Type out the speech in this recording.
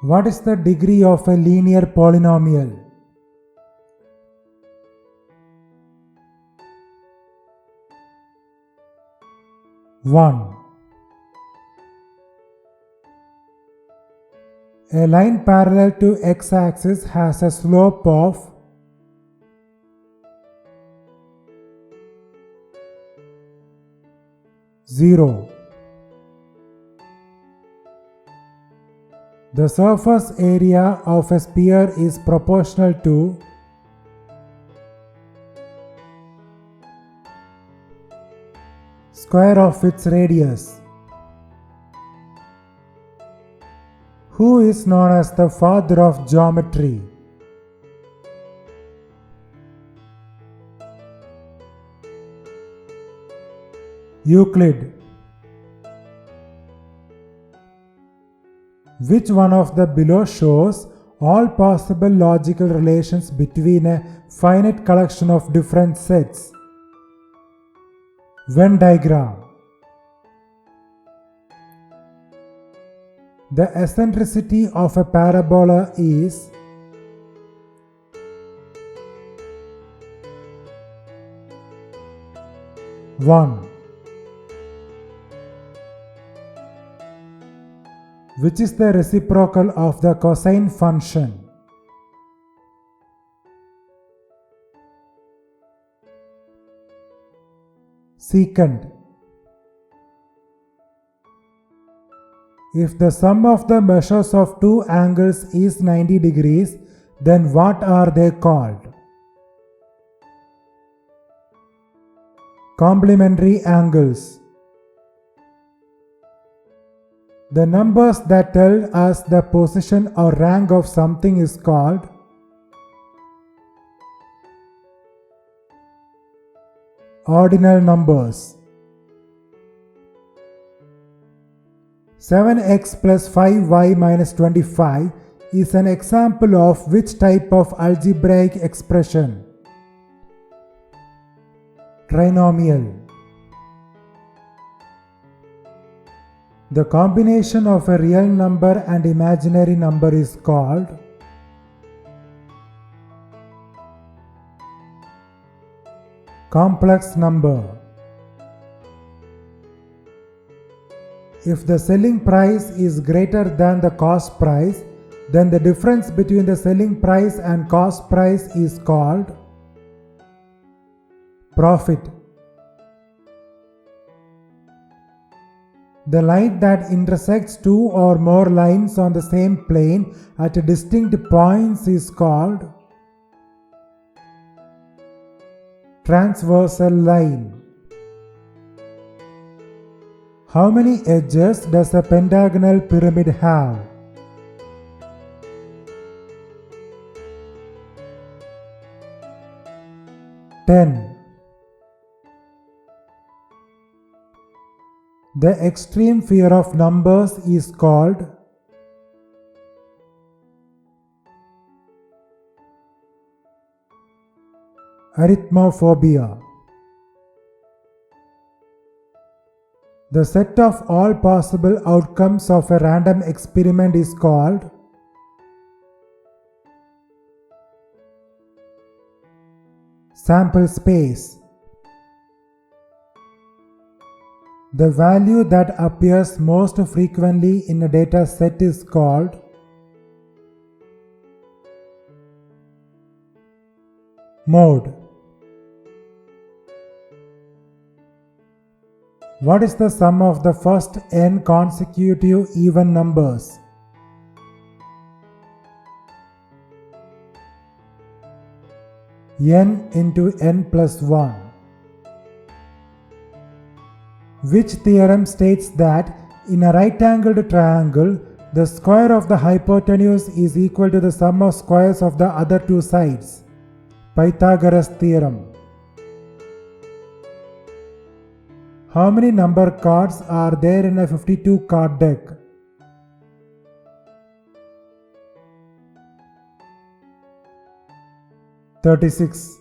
What is the degree of a linear polynomial? One. A line parallel to x-axis has a slope of 0. The surface area of a sphere is proportional to square of its radius. Who is known as the father of geometry? Euclid. Which one of the below shows all possible logical relations between a finite collection of different sets? Venn diagram. The eccentricity of a parabola is 1. Which is the reciprocal of the cosine function? Secant. If the sum of the measures of two angles is 90 degrees, then what are they called? Complementary angles. The numbers that tell us the position or rank of something is called ordinal numbers. 7x plus 5y minus 25 is an example of which type of algebraic expression? Trinomial. The combination of a real number and imaginary number is called complex number. If the selling price is greater than the cost price, then the difference between the selling price and cost price is called profit. The line that intersects two or more lines on the same plane at distinct points is called transversal line. How many edges does a pentagonal pyramid have? 10. The extreme fear of numbers is called arithmophobia. The set of all possible outcomes of a random experiment is called sample space. The value that appears most frequently in a data set is called mode. What is the sum of the first n consecutive even numbers? N into n plus 1. Which theorem states that in a right-angled triangle, the square of the hypotenuse is equal to the sum of squares of the other two sides? Pythagoras theorem. How many number cards are there in a 52 card deck? 36.